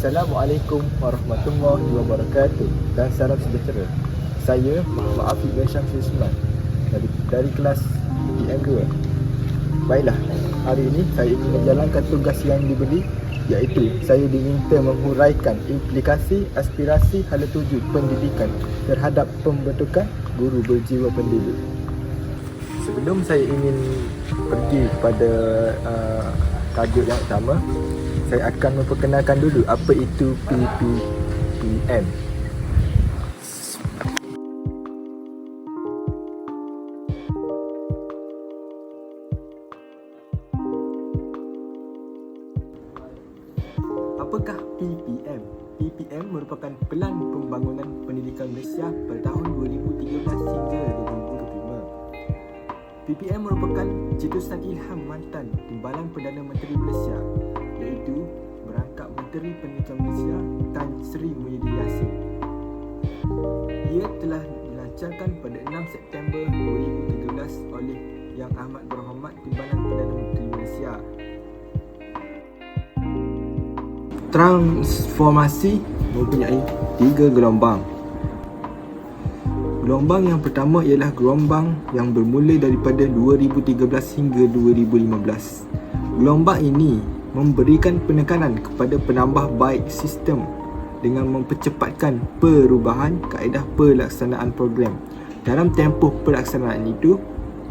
Assalamualaikum warahmatullahi wabarakatuh dan salam sejahtera. Saya Muhammad Afiq bin Syamsul Usman dari kelas EM2. Baiklah, hari ini saya ingin menjalankan tugas yang diberi, iaitu saya diminta menghuraikan implikasi aspirasi hala tuju pendidikan terhadap pembentukan guru berjiwa pendidik. Sebelum saya ingin pergi kepada tajuk yang utama, saya akan memperkenalkan dulu apa itu PPM. Apakah PPM? PPM merupakan Pelan Pembangunan Pendidikan Malaysia pada tahun 2013 hingga 2025. PPM merupakan cetusan ilham mantan Timbalan Perdana Menteri Malaysia, iaitu Merangkap Menteri Pendidikan Malaysia Tan Sri Muhyiddin Yassin. Ia telah dilancarkan pada 6 September 2013 oleh Yang Amat Berhormat Timbalan Perdana Menteri Malaysia. Transformasi mempunyai 3 gelombang. Gelombang yang pertama ialah gelombang yang bermula daripada 2013 hingga 2015. Gelombang ini memberikan penekanan kepada penambah baik sistem dengan mempercepatkan perubahan kaedah pelaksanaan program. Dalam tempoh pelaksanaan itu,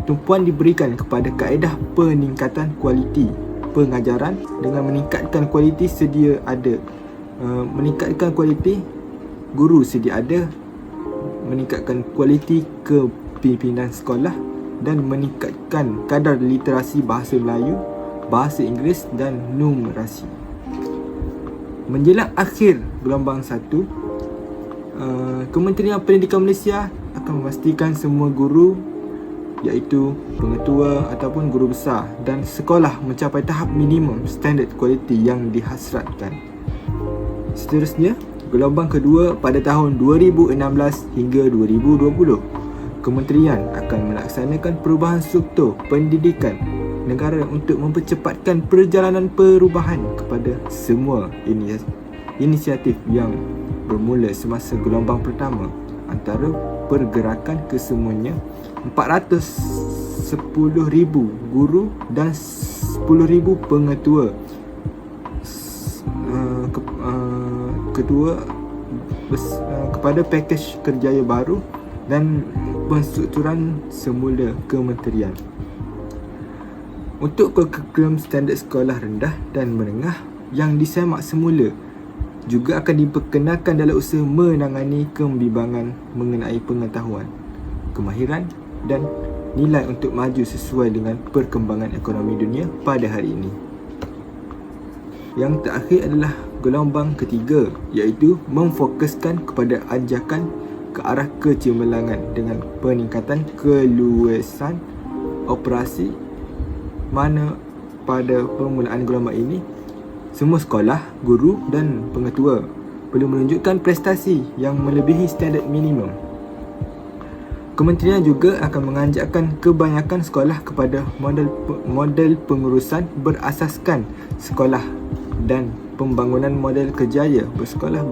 tumpuan diberikan kepada kaedah peningkatan kualiti pengajaran dengan meningkatkan kualiti sedia ada, meningkatkan kualiti guru sedia ada, meningkatkan kualiti kepimpinan sekolah dan meningkatkan kadar literasi bahasa Melayu, bahasa Inggeris dan numerasi. Menjelang akhir gelombang 1, Kementerian Pendidikan Malaysia akan memastikan semua guru, iaitu pengetua ataupun guru besar dan sekolah mencapai tahap minimum standard kualiti yang dihasratkan. Seterusnya, gelombang kedua pada tahun 2016 hingga 2020. Kementerian akan melaksanakan perubahan struktur pendidikan negara untuk mempercepatkan perjalanan perubahan kepada semua inisiatif yang bermula semasa gelombang pertama, antara pergerakan kesemuanya 410,000 guru dan 10,000 pengetua kepada pakej kerjaya baru dan penstrukturan semula kementerian. Untuk kurikulum standard sekolah rendah dan menengah yang disemak semula juga akan diperkenalkan dalam usaha menangani kebimbangan mengenai pengetahuan, kemahiran dan nilai untuk maju sesuai dengan perkembangan ekonomi dunia pada hari ini. Yang terakhir adalah gelombang ketiga, iaitu memfokuskan kepada ajakan ke arah kecemerlangan dengan peningkatan keluasan operasi, mana pada permulaan gelombang ini semua sekolah, guru dan pengetua perlu menunjukkan prestasi yang melebihi standard minimum. Kementerian juga akan menganjakkan kebanyakan sekolah kepada model pengurusan berasaskan sekolah dan pembangunan model kerjaya bersekolah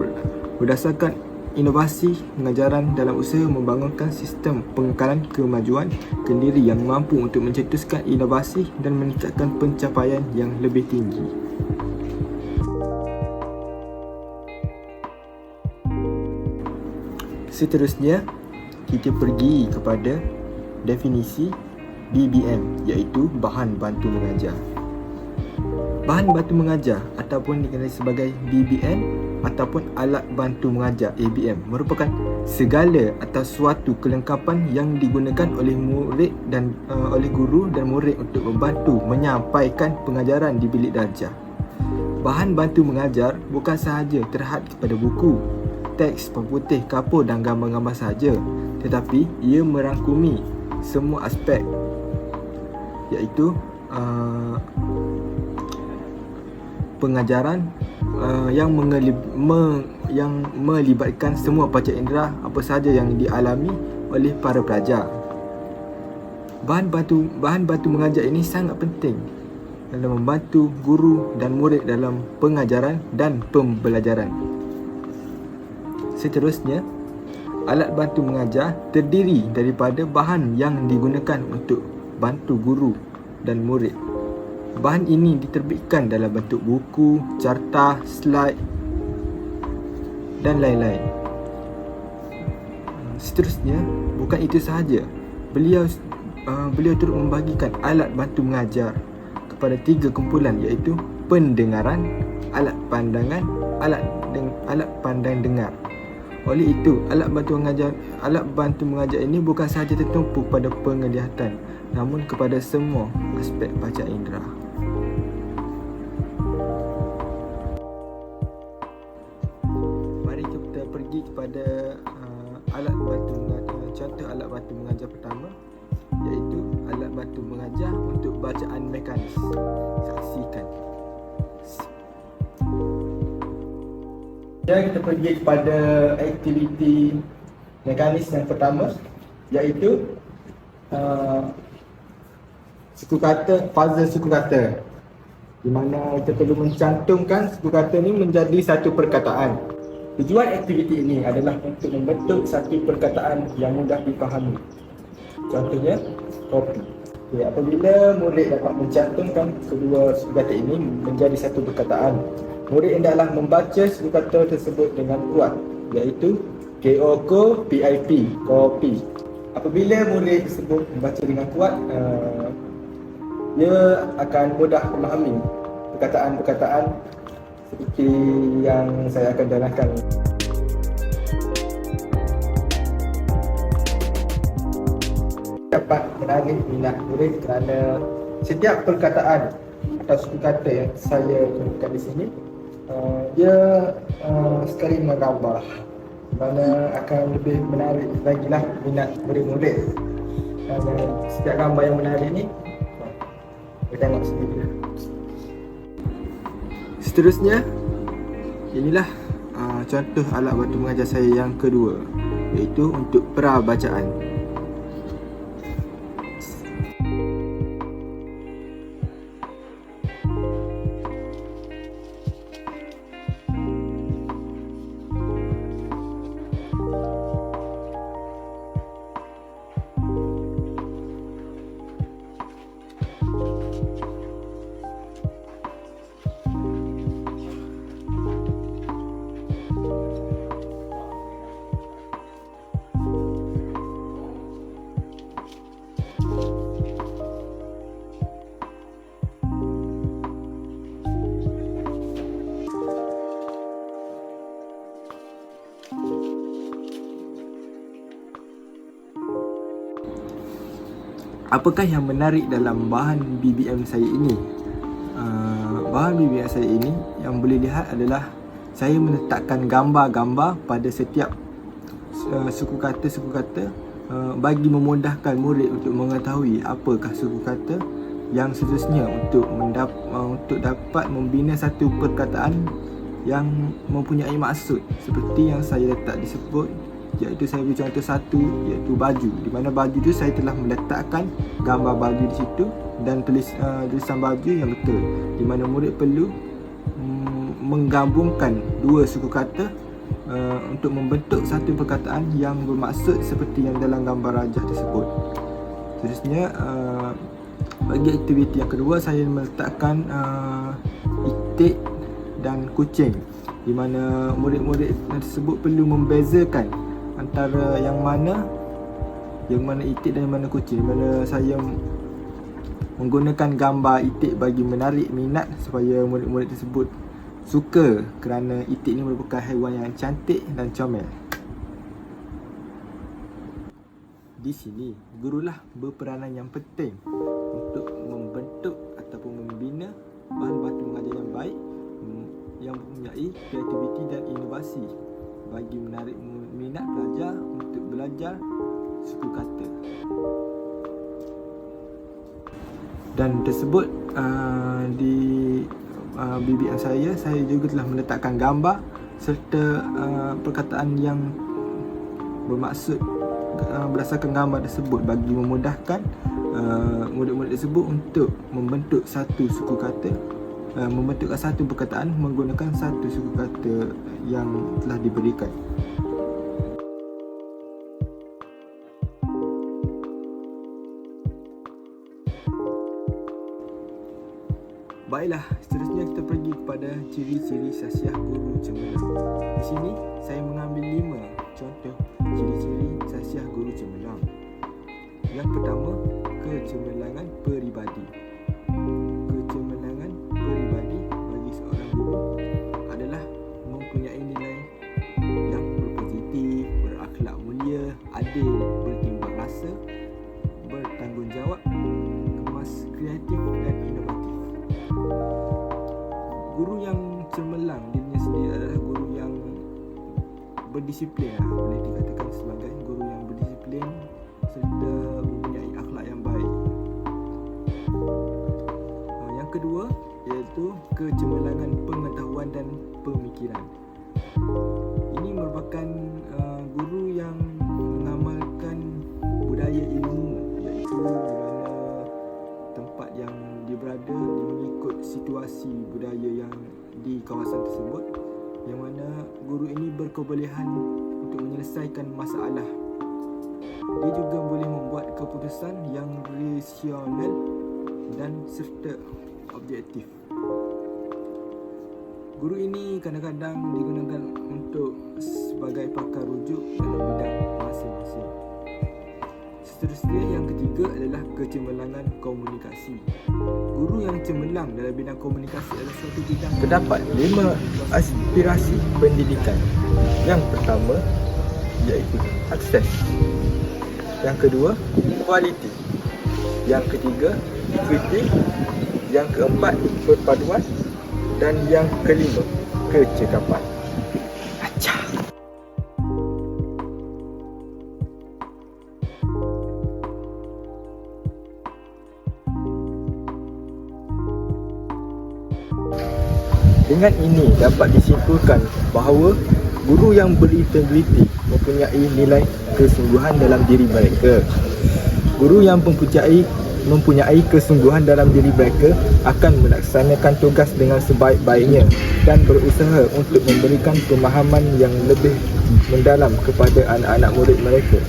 berdasarkan inovasi pengajaran dalam usaha membangunkan sistem pengekalan kemajuan kendiri yang mampu untuk mencetuskan inovasi dan meningkatkan pencapaian yang lebih tinggi. Seterusnya, kita pergi kepada definisi BBM, iaitu bahan bantu mengajar. Bahan bantu mengajar ataupun dikenali sebagai BBM ataupun alat bantu mengajar ABM merupakan segala atau suatu kelengkapan yang digunakan oleh murid dan oleh guru dan murid untuk membantu menyampaikan pengajaran di bilik darjah. Bahan bantu mengajar bukan sahaja terhad kepada buku, teks, putih, kapur dan gambar-gambar sahaja, tetapi ia merangkumi semua aspek, iaitu pengajaran yang melibatkan semua panca indera apa sahaja yang dialami oleh para pelajar. Bahan bantu mengajar ini sangat penting dalam membantu guru dan murid dalam pengajaran dan pembelajaran. Seterusnya, alat bantu mengajar terdiri daripada bahan yang digunakan untuk bantu guru dan murid. Bahan ini diterbitkan dalam bentuk buku, carta, slide dan lain-lain. Seterusnya, bukan itu sahaja. Beliau turut membagikan alat bantu mengajar kepada 3 kumpulan, iaitu pendengaran, alat pandangan, alat pandang dengar. Oleh itu, alat bantu mengajar ini bukan sahaja tertumpu pada penglihatan, namun kepada semua aspek panca indera. Mari kita pergi kepada contoh alat bantu mengajar pertama, iaitu alat bantu mengajar untuk bacaan mekanis. Saksikan. Kita pergi kepada aktiviti mekanis yang pertama, iaitu suku kata, puzzle suku kata, di mana kita perlu mencantumkan suku kata ini menjadi satu perkataan. Tujuan aktiviti ini adalah untuk membentuk satu perkataan yang mudah dipahami. Contohnya, kopi. Okay, apabila murid dapat mencantumkan kedua suku kata ini menjadi satu perkataan, murid hendaklah membaca suku kata tersebut dengan kuat, iaitu KOKOPIP, kopi. Apabila murid tersebut membaca dengan kuat, dia akan mudah memahami perkataan-perkataan seperti yang saya akan terangkan. Dapat menarik minat murid kerana setiap perkataan atau suku kata yang saya tunjukkan di sini, dia sekali menggambar, mana akan lebih menarik lagi lah minat murid-murid. Dan setiap gambar yang menarik ni, kita tengok sendiri. Seterusnya, inilah contoh alat bantu mengajar saya yang kedua, iaitu untuk prabacaan. Apakah yang menarik dalam bahan BBM saya ini? Bahan BBM saya ini yang boleh lihat adalah saya meletakkan gambar-gambar pada setiap suku kata bagi memudahkan murid untuk mengetahui apakah suku kata yang seterusnya untuk dapat membina satu perkataan yang mempunyai maksud, seperti yang saya letak disebut, iaitu saya beri contoh satu, iaitu baju, di mana baju itu saya telah meletakkan gambar baju di situ dan tulisan baju yang betul, di mana murid perlu menggabungkan dua suku kata untuk membentuk satu perkataan yang bermaksud seperti yang dalam gambar rajah tersebut. Seterusnya, bagi aktiviti yang kedua, saya meletakkan itik dan kucing, di mana murid-murid tersebut perlu membezakan antara yang mana itik dan yang mana kucing, di mana saya menggunakan gambar itik bagi menarik minat supaya murid-murid tersebut suka, kerana itik ini merupakan haiwan yang cantik dan comel. Di sini, gurulah berperanan yang penting untuk membentuk ataupun membina bahan bantu mengajar yang baik, yang mempunyai kreativiti dan inovasi bagi menarik minat pelajar untuk belajar suku kata. Dan tersebut di BBM saya juga telah meletakkan gambar serta perkataan yang bermaksud berdasarkan gambar tersebut bagi memudahkan murid-murid tersebut untuk membentuk satu suku kata, membentukkan satu perkataan menggunakan satu suku kata yang telah diberikan. Baiklah, seterusnya kita pergi kepada ciri-ciri sasiah guru cemerlang. Di sini saya mengambil 5 contoh ciri-ciri sasiah guru cemerlang. Yang pertama, kecemerlangan peribadi. Kecemerlangan peribadi bagi seorang guru adalah mempunyai nilai yang berpositif, berakhlak mulia, adil, bertimbang rasa, bertanggungjawab, kemas, kreatif dan inovatif. Guru yang cemerlang dirinya sendiri adalah guru yang berdisiplin, boleh dikatakan sebagai guru yang berdisiplin serta mempunyai akhlak yang baik. Yang kedua iaitu kecemerlangan pengetahuan dan pemikiran. Ini merupakan guru yang mengamalkan budaya ilmu, iaitu di mana tempat yang dia berada dia mengikut situasi budaya yang di kawasan tersebut, yang mana guru ini berkebolehan untuk menyelesaikan masalah. Dia juga boleh membuat keputusan yang rasional dan serta objektif. Guru ini kadang-kadang digunakan untuk sebagai pakar rujuk dalam bidang masing-masing. Seterusnya yang ketiga adalah kecemerlangan komunikasi. Guru yang cemerlang dalam bidang komunikasi adalah suatu bidang. Terdapat 5 aspirasi pendidikan. Yang pertama iaitu akses. Yang kedua, kualiti. Yang ketiga, equity. Yang keempat, perpaduan. Dan yang kelima, kecekapan. Acah. Dengan ini dapat disimpulkan bahawa guru yang berintegriti mempunyai nilai kesungguhan dalam diri mereka. Guru yang mempunyai kesungguhan dalam diri mereka akan melaksanakan tugas dengan sebaik-baiknya dan berusaha untuk memberikan pemahaman yang lebih mendalam kepada anak-anak murid mereka.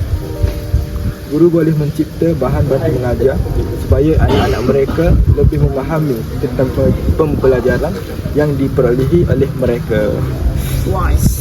Guru boleh mencipta bahan bantu mengajar supaya anak-anak mereka lebih memahami tentang pembelajaran yang diperolehi oleh mereka. Twice.